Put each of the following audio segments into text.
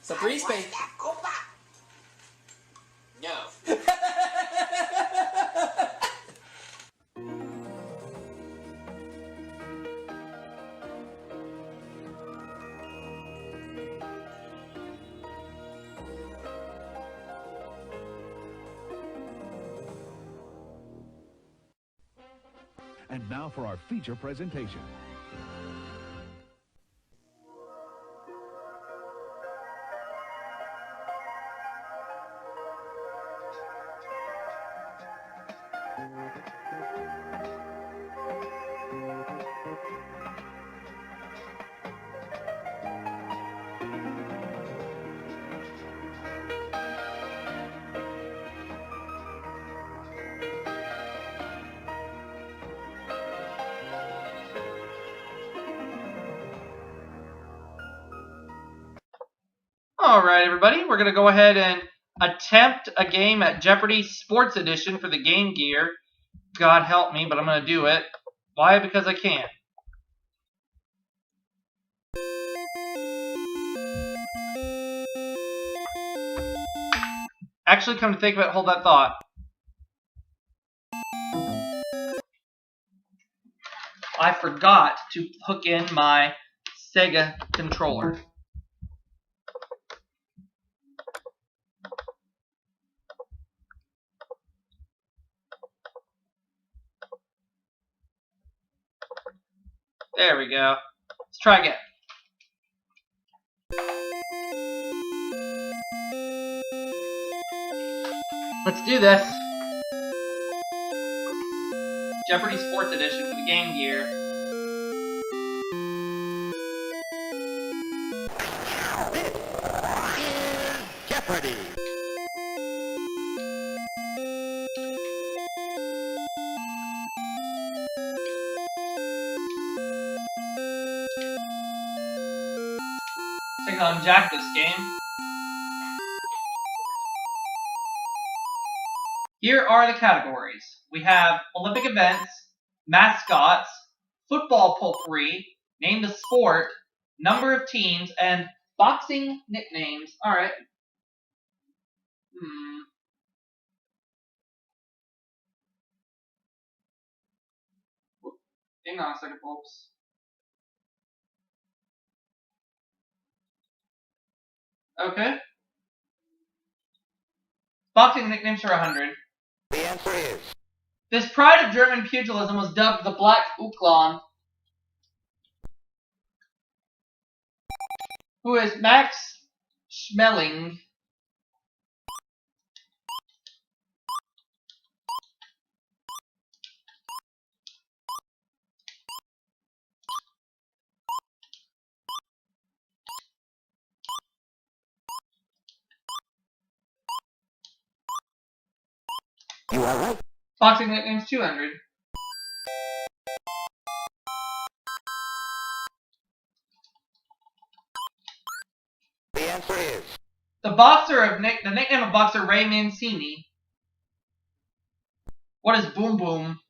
Sa pre-space. No. And now for our feature presentation. Alright, everybody, we're going to go ahead and attempt a game at Jeopardy Sports Edition for the Game Gear. God help me, but I'm going to do it. Why? Because I can. Actually, come to think of it, hold that thought. I forgot to hook in my Sega controller. There we go. Let's try again. Let's do this. Jeopardy Sports Edition for the Game Gear. Jeopardy! Take on Jack this game. Here are the categories. We have Olympic events, mascots, football potpourri, name the sport, number of teams, and boxing nicknames. Alright. Hang on a second, folks. Okay. Boxing nicknames for 100. The answer is... This pride of German pugilism was dubbed the Black Uklon, who is Max Schmeling. You are right. Boxing nicknames 200. The answer is... The nickname of boxer Ray Mancini. What is Boom Boom?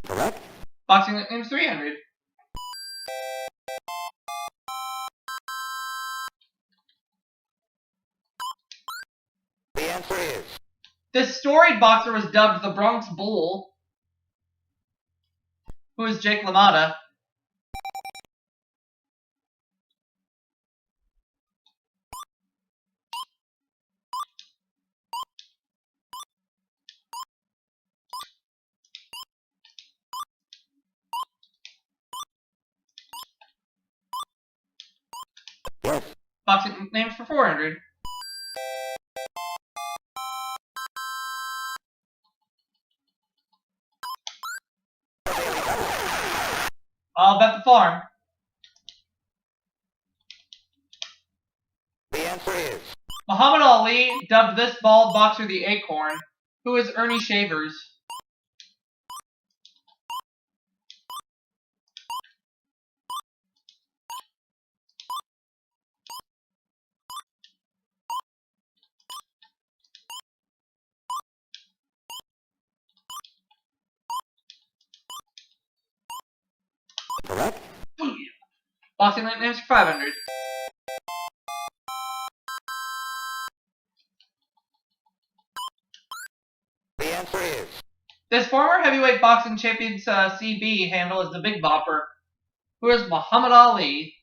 Correct? Boxing nicknames 300. The answer is... This storied boxer was dubbed the Bronx Bull, who is Jake LaMotta. Yes. Boxing nicknames for 400. I'll bet the farm. The answer is... Muhammad Ali dubbed this bald boxer the Acorn, who is Ernie Shavers. Correct. Booyah. Boxing nicknames for 500. The answer is This former heavyweight boxing champion's CB handle is the Big Bopper, who is Muhammad Ali.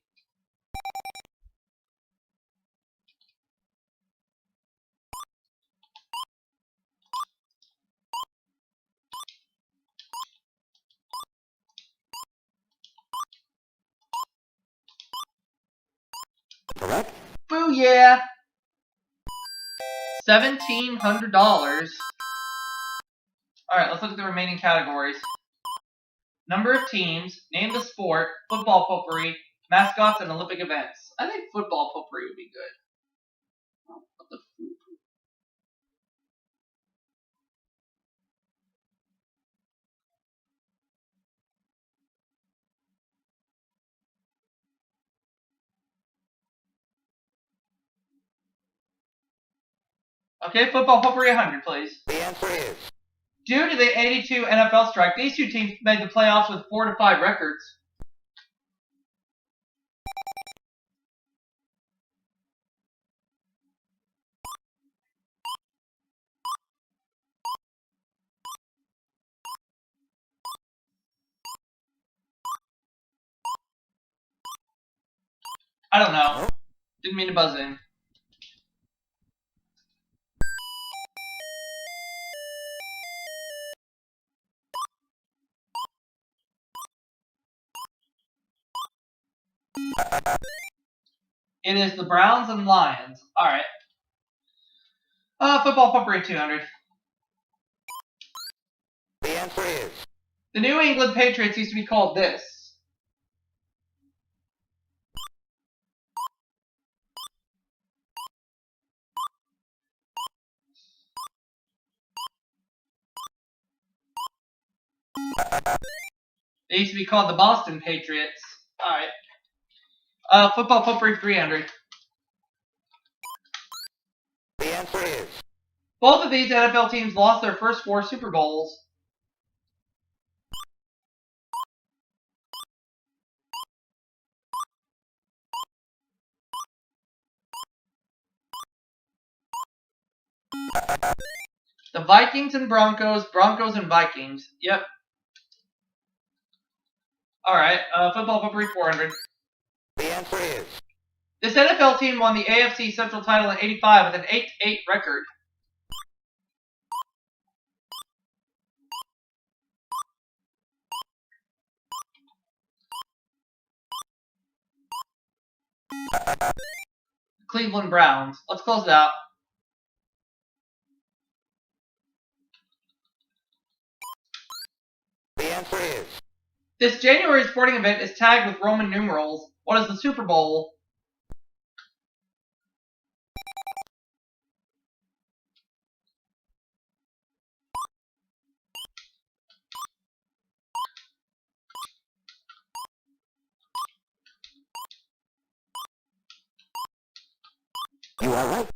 correct. Booyah! $1,700. Alright, let's look at the remaining categories. Number of teams, name the sport, football potpourri, mascots, and Olympic events. I think football potpourri would be good. Oh, what the food? Okay, football potpourri 100, please. The answer is Due to the 82 NFL strike, these two teams made the playoffs with 4 to 5 records. I don't know. Didn't mean to buzz in. It is the Browns and Lions. Alright. Football potpourri 200. the answer is The New England Patriots used to be called this. They used to be called the Boston Patriots. Alright. Football potpourri 300. the answer is Both of these NFL teams lost their first 4 Super Bowls. The Vikings and Broncos, Broncos and Vikings. Yep. Alright, football potpourri 400. the answer is This NFL team won the AFC Central title in '85 with an 8-8 record. Cleveland Browns. Let's close it out. the answer is This January sporting event is tagged with Roman numerals. What is the Super Bowl? you are right.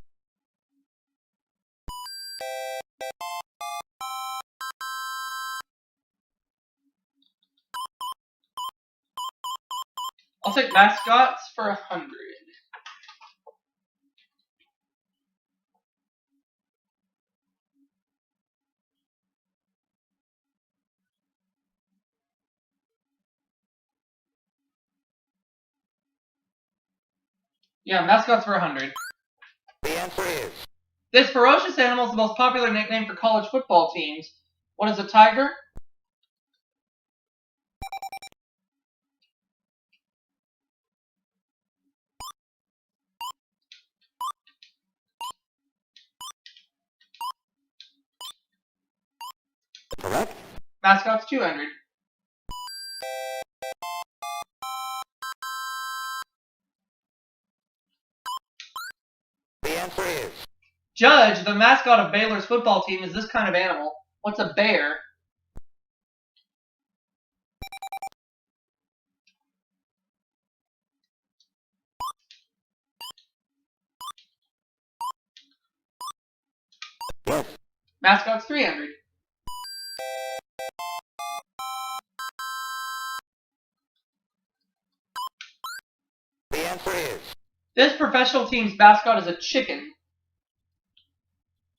I'll take mascots for 100. Yeah, mascots for 100. The answer is This ferocious animal is the most popular nickname for college football teams. What is a tiger? correct. Mascots 200. The answer is Judge, the mascot of Baylor's football team, is this kind of animal. What's a bear? yes. Mascots 300. This professional team's mascot is a chicken.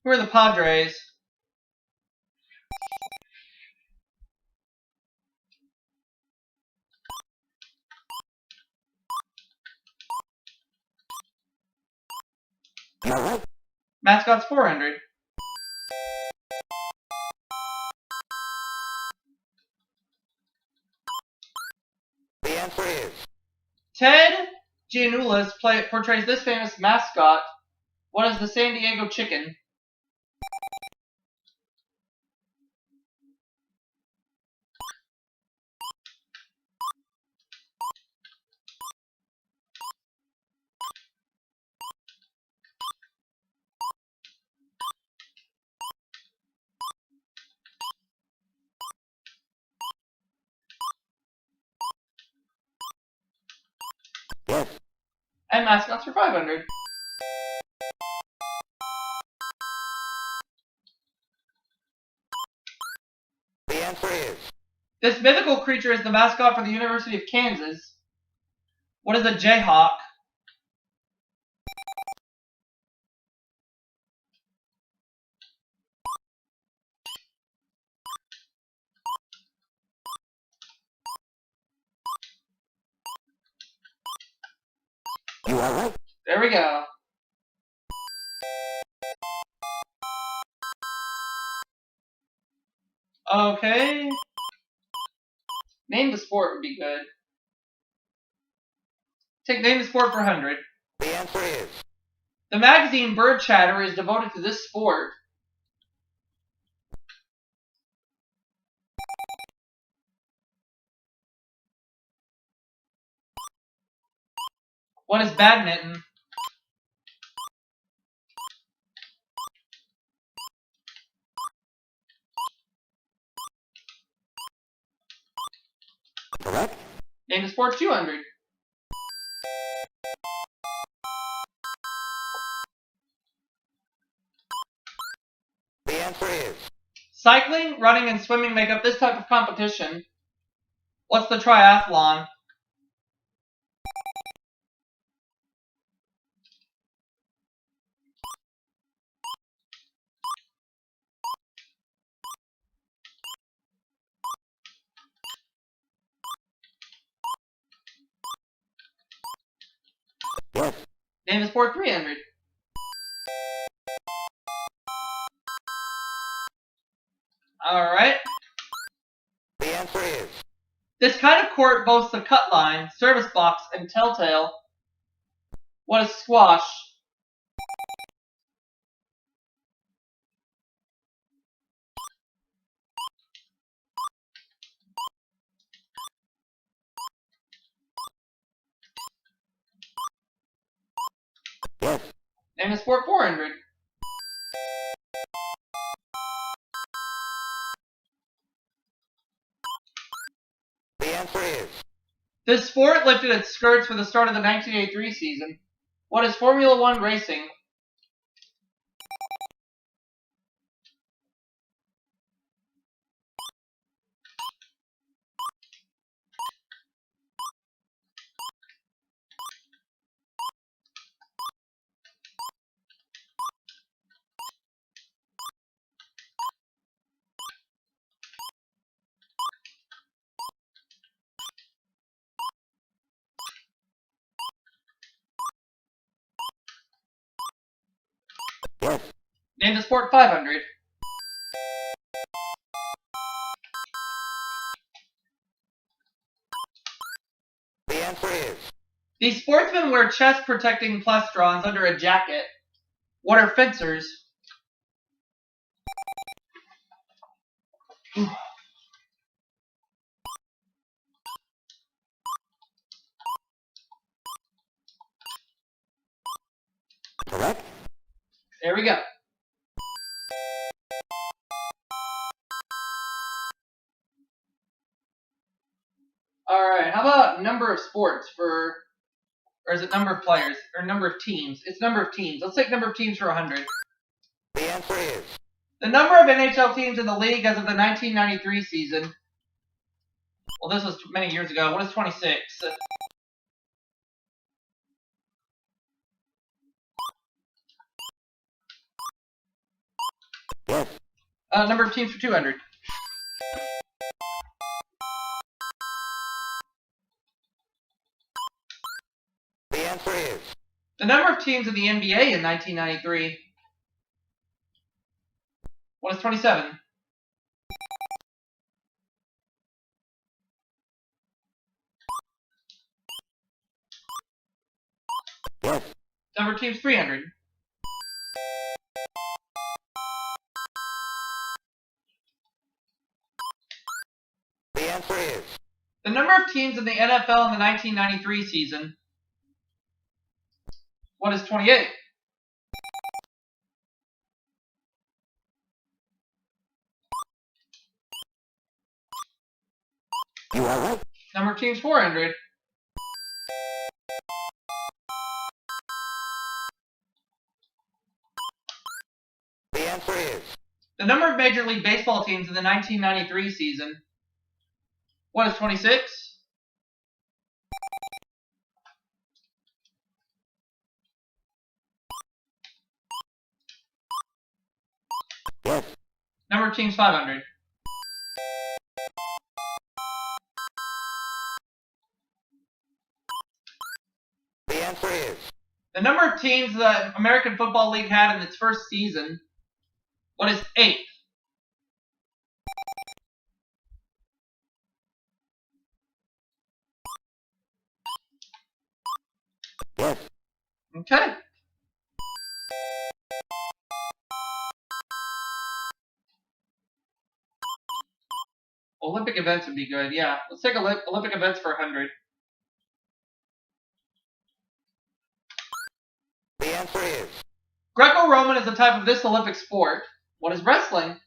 Who are the Padres? You are right. Mascots 400. The answer is Ted Giannoulis portrays this famous mascot. What is the San Diego chicken? yes. And mascots for 500. The answer is This mythical creature is the mascot for the University of Kansas. What is a Jayhawk? you are right. There we go. Okay. Name the sport would be good. Take name the sport for 100. The answer is The magazine Bird Chatter is devoted to this sport. What is badminton? correct. Name the sport 200. The answer is Cycling, running, and swimming make up this type of competition. What's the triathlon? yes. Name the sport 300. Alright. The answer is This kind of court boasts a cut line, service box, and telltale. What is squash? yes. Name the sport 400. The answer is This sport lifted its skirts for the start of the 1983 season. What is Formula One racing? yes. Name the sport 500. The answer is These sportsmen wear chest-protecting plestrons under a jacket. What are fencers? correct. There we go. Alright, how about number of sports for... Or is it number of players? Or number of teams? It's number of teams. Let's take number of teams for 100. The answer is The number of NHL teams in the league as of the 1993 season. Well, this was many years ago. What is 26? Yes. Number of teams for 200. The answer is The number of teams in the NBA in 1993. What is 27? yes. Number of teams 300. The answer is The number of teams in the NFL in the 1993 season. What is 28? you are right. Number of teams 400. The answer is The number of Major League Baseball teams in the 1993 season. What is 26? yes. Number of teams 500. The answer is The number of teams the American Football League had in its first season. What is 8? yes. Okay. Olympic events would be good, yeah. Let's take Olympic events for 100. The answer is Greco-Roman is a type of this Olympic sport. What is wrestling?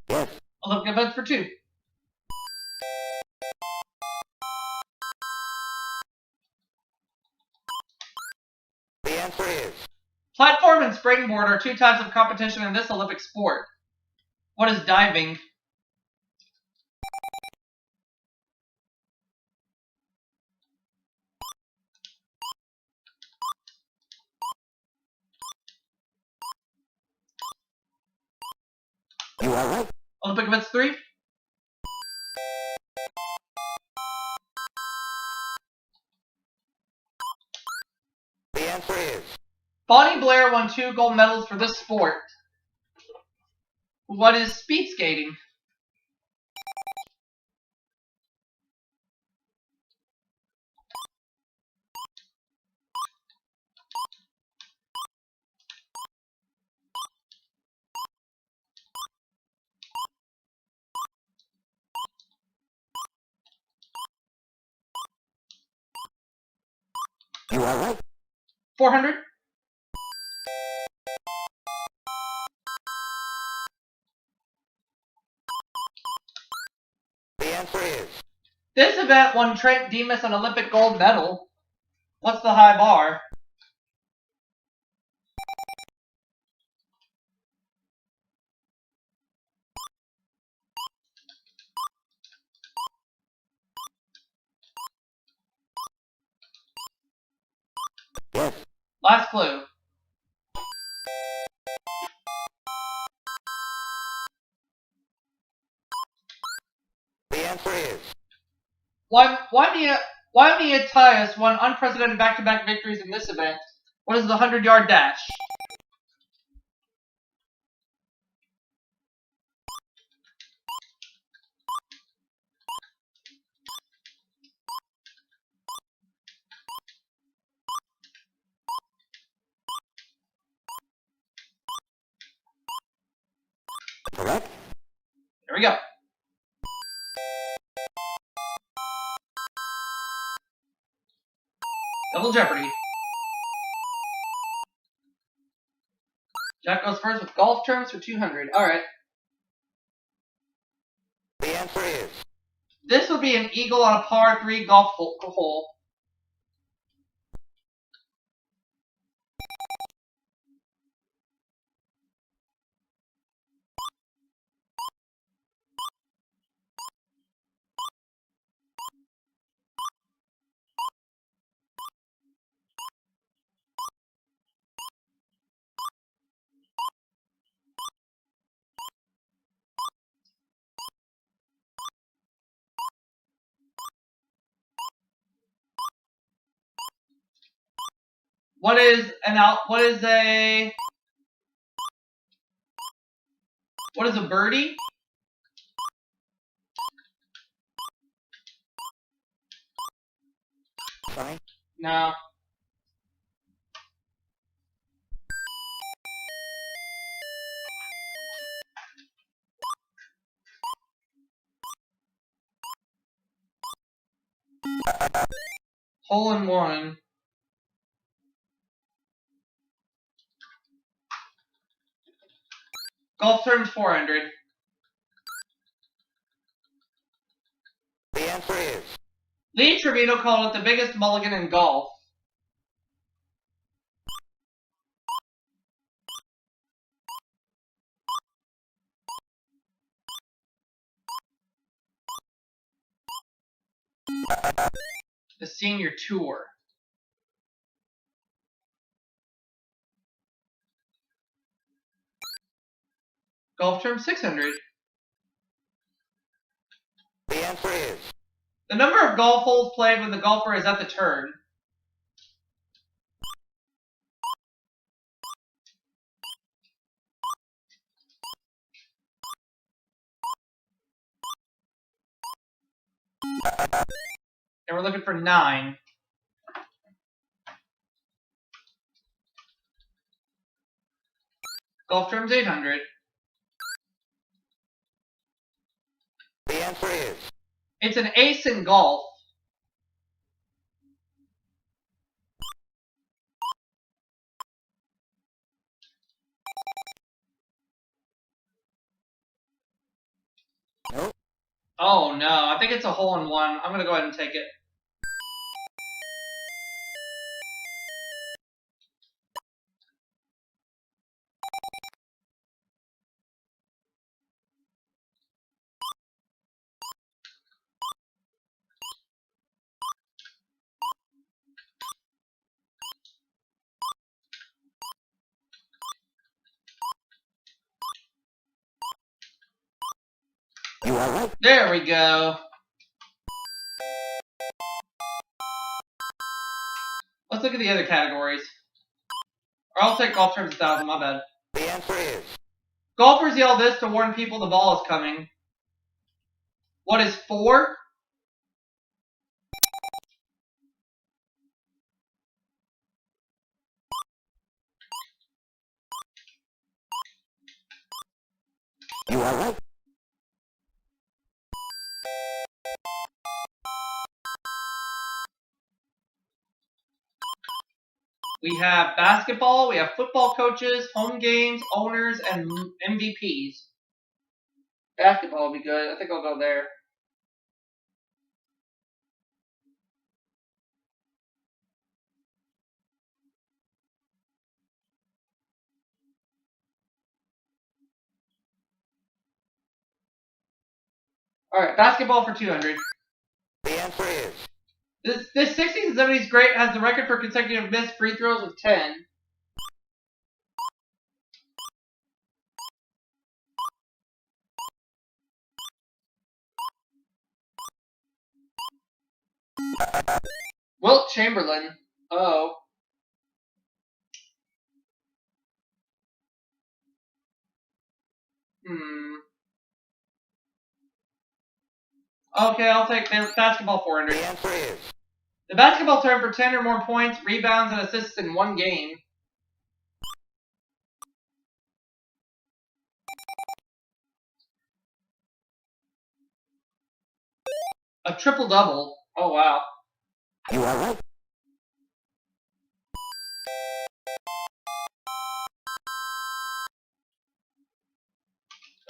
yes. Olympic events for 2. The answer is Platform and springboard are 2 types of competition in this Olympic sport. What is diving? you are right. Olympic events 3. The answer is Bonnie Blair won 2 gold medals for this sport. What is speed skating? you are right. 400. The answer is This event won Trent Demas an Olympic gold medal. What's the high bar? yes. Last clue. The answer is Waimea Tyus won unprecedented back-to-back victories in this event. What is the 100-yard dash? correct. Here we go. Double Jeopardy. Jack goes first with golf terms for 200. Alright. The answer is This would be an eagle on a par 3 golf hole. What is a birdie? Sorry? No. Hole in one. Golf terms 400. The answer is Lee Trevino called it the biggest mulligan in golf. The senior tour. Golf term 600. the answer is The number of golf holes played when the golfer is at the turn. And we're looking for 9. Golf terms 800. the answer is It's an ace in golf. no. Oh no, I think it's a hole in one. I'm gonna go ahead and take it. You are right. There we go. Let's look at the other categories. Or I'll take golf terms 1,000, my bad. The answer is Golfers yell this to warn people the ball is coming. What is 4? you are right. We have basketball, we have football coaches, home games, owners, and MVPs. Basketball will be good. I think I'll go there. Alright, basketball for 200. The answer is This 60s and 70s great has the record for consecutive missed free throws with 10. Wilt Chamberlain. Oh. Okay, I'll take the basketball 400. the answer is The basketball term for 10 or more points, rebounds, and assists in one game. A triple-double. Oh, wow. you are right.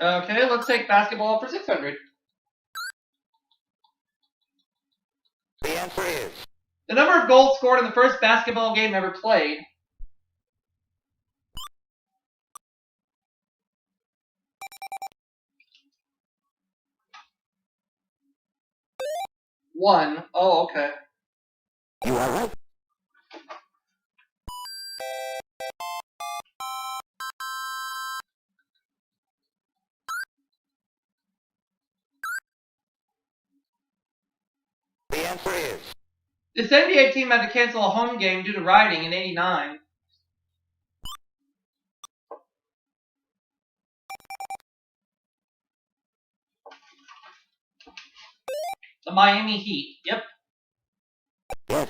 Okay, let's take basketball for 600. The answer is The number of goals scored in the first basketball game ever played. One. Oh, okay. you are right. The answer is This NBA team had to cancel a home game due to rioting in '89. The Miami Heat. Yep. Yes.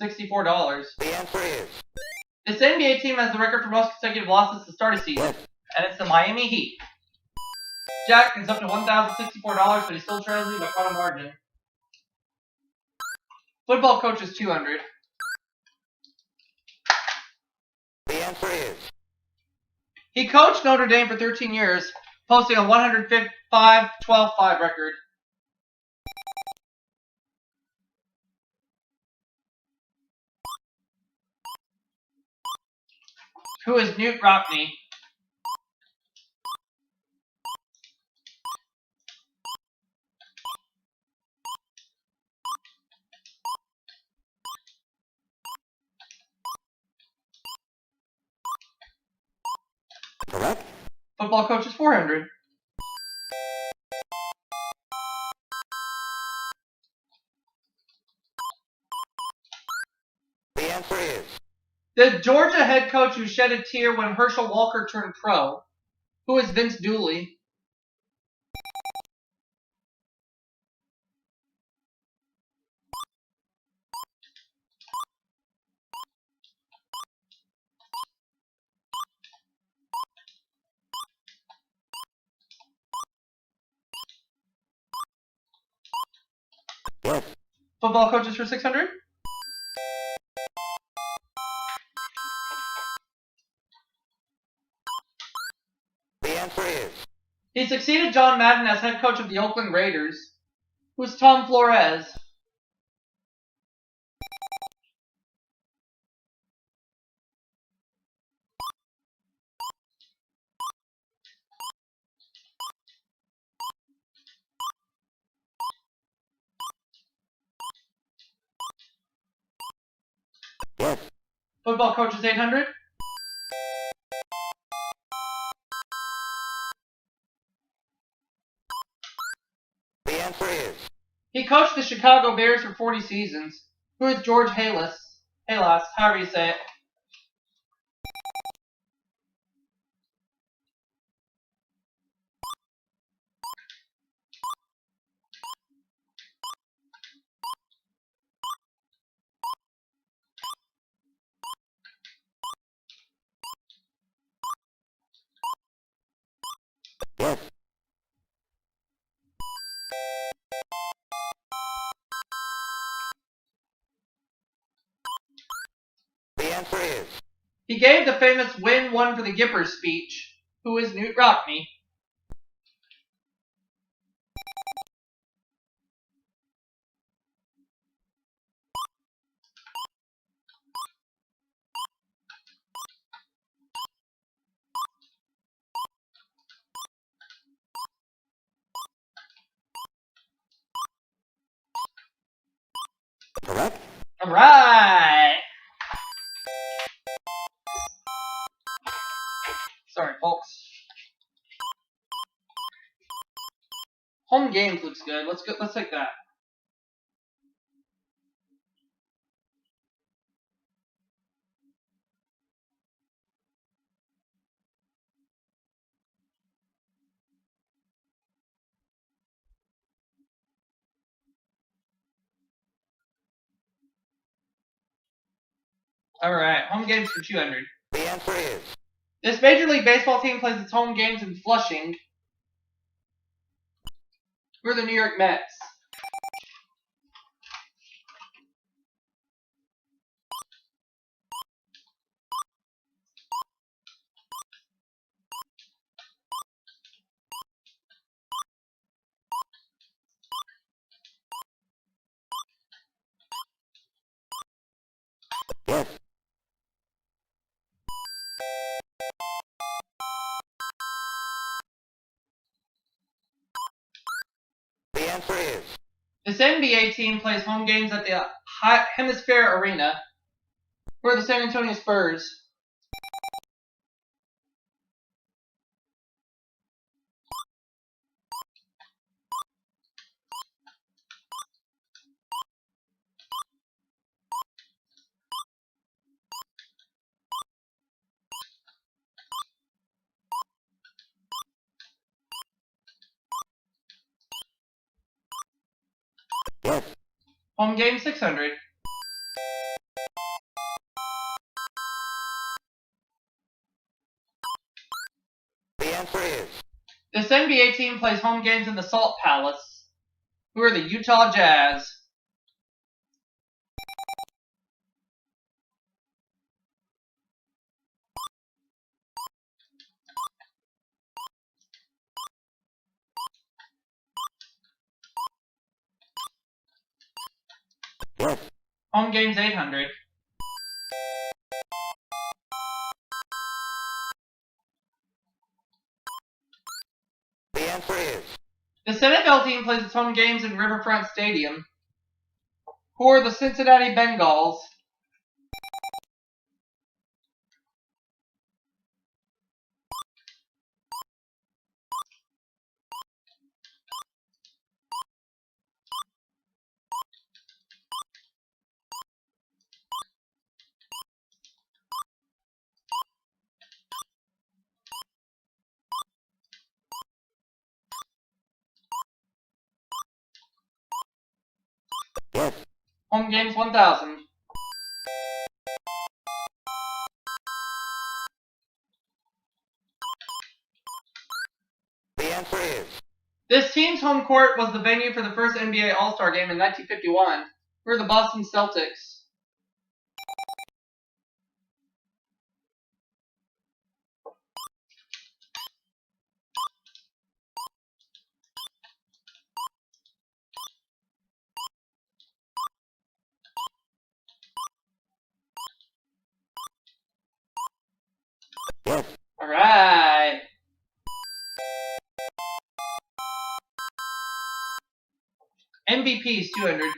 $64. The answer is This NBA team has the record for most consecutive losses to start a season, yes. and it's the Miami Heat. Jack is up to $1,064, but he still trails you by quite a margin. Football coach is $200. The answer is He coached Notre Dame for 13 years, posting a 105-12-5 record. Who is Newt Rockney? correct. Football coach is $400. The answer is The Georgia head coach who shed a tear when Herschel Walker turned pro. Who is Vince Dooley? yes. Football coach is for $600. The answer is He succeeded John Madden as head coach of the Oakland Raiders. Who's Tom Flores? yes. Football coach is $800. The answer is He coached the Chicago Bears for 40 seasons. Who is George Halas? Halas, however you say it. yes. The answer is He gave the famous win one for the Gippers speech. Who is Newt Rockney? correct. Alright! Sorry, folks. Home games looks good. Let's take that. Alright, home games for $200. The answer is This Major League Baseball team plays its home games in Flushing. Who are the New York Mets? yes. The answer is This NBA team plays home games at the Hemisphere Arena. Who are the San Antonio Spurs? Yes. Home game 600. The answer is This NBA team plays home games in the Salt Palace. Who are the Utah Jazz? yes. Home games 800. The answer is This NFL team plays its home games in Riverfront Stadium. Who are the Cincinnati Bengals? yes. Home games 1000. The answer is This team's home court was the venue for the first NBA All-Star game in 1951. Who are the Boston Celtics? yes. Alright. MVPs 200.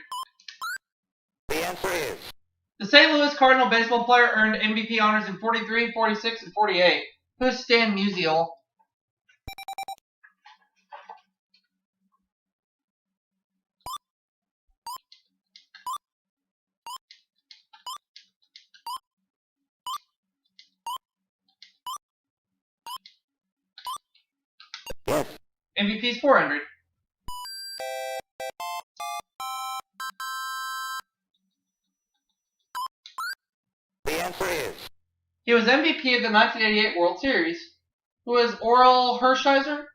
The answer is The St. Louis Cardinal baseball player earned MVP honors in 43, 46, and 48. Who's Stan Musial? yes. MVPs 400. The answer is He was MVP of the 1988 World Series. Who is Oral Hershiser?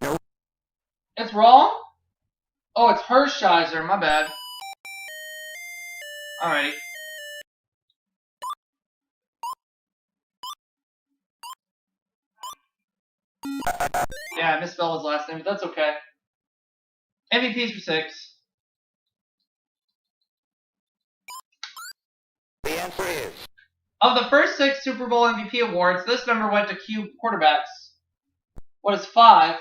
no. It's wrong? Oh, it's Hershiser. My bad. Alrighty. Yeah, I misspelled his last name, but that's okay. MVPs for 6. The answer is Of the first 6 Super Bowl MVP awards, this number went to Q quarterbacks. What is 5?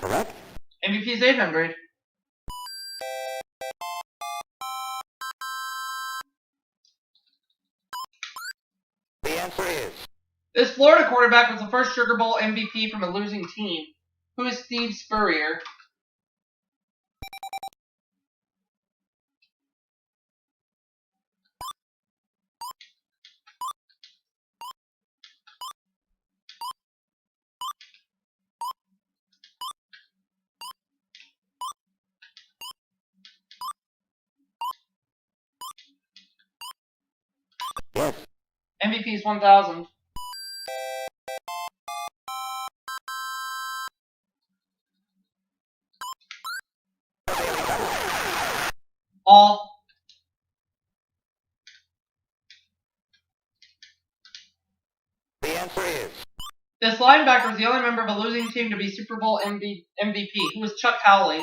correct. MVPs 800. The answer is This Florida quarterback was the first Sugar Bowl MVP from a losing team. Who is Steve Spurrier? yes. MVPs 1000. All. The answer is This linebacker was the only member of a losing team to be Super Bowl MVP. Who was Chuck Howley?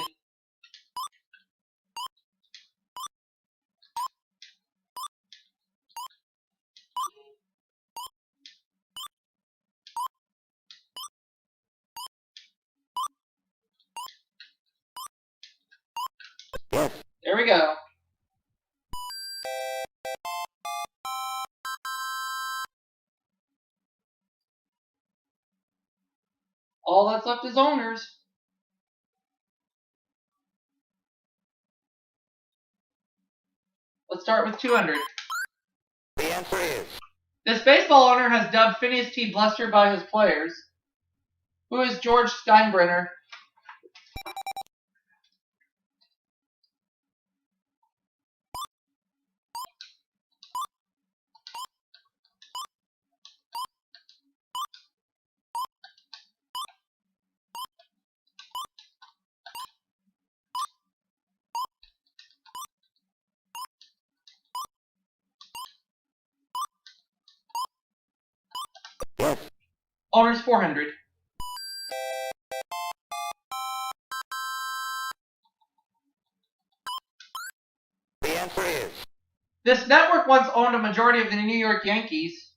yes. There we go. All that's left is owners. Let's start with 200. The answer is This baseball owner has dubbed Phineas T. Blester by his players. Who is George Steinbrenner? yes. Owners 400. The answer is This network once owned a majority of the New York Yankees.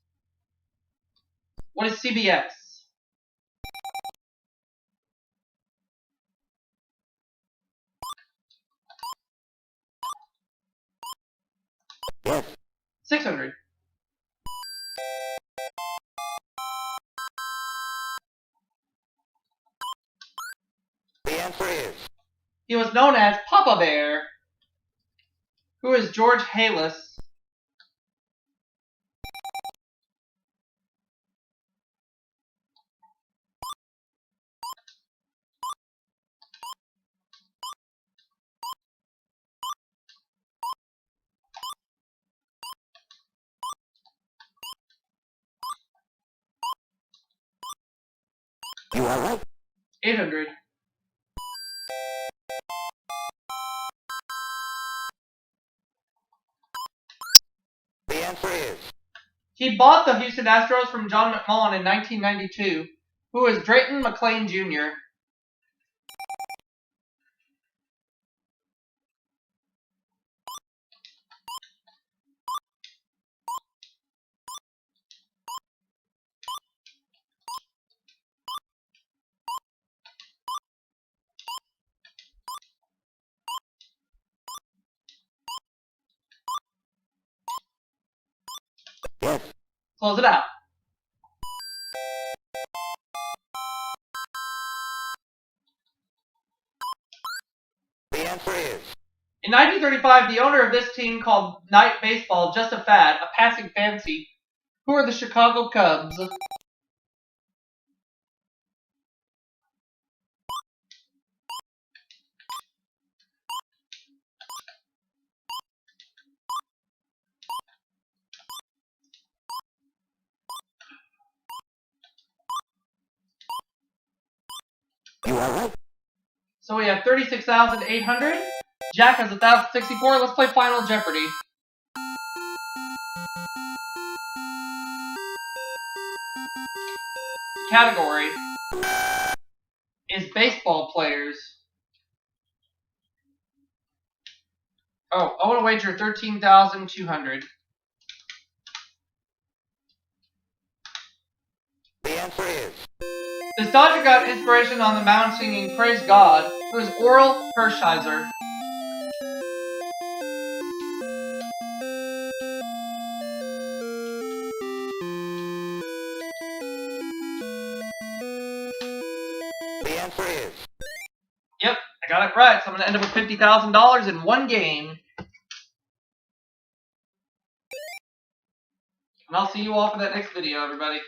What is CBS? yes. 600. The answer is He was known as Papa Bear. Who is George Halas? you are right. 800. The answer is He bought the Houston Astros from John McMullen in 1992. Who is Drayton McClain Jr.? yes. Close it out. The answer is In 1935, the owner of this team called night baseball just a fad, a passing fancy. Who are the Chicago Cubs? you are right. So we have 36,800. Jack has 1,064. Let's play Final Jeopardy. The category is baseball players. Oh, I want to wager 13,200. The answer is This Dodger got inspiration on the mound singing Praise God. Who is Oral Hershiser? the answer is Yep, I got it right. So I'm going to end up with $50,000 in one game. And I'll see you all for that next video, everybody.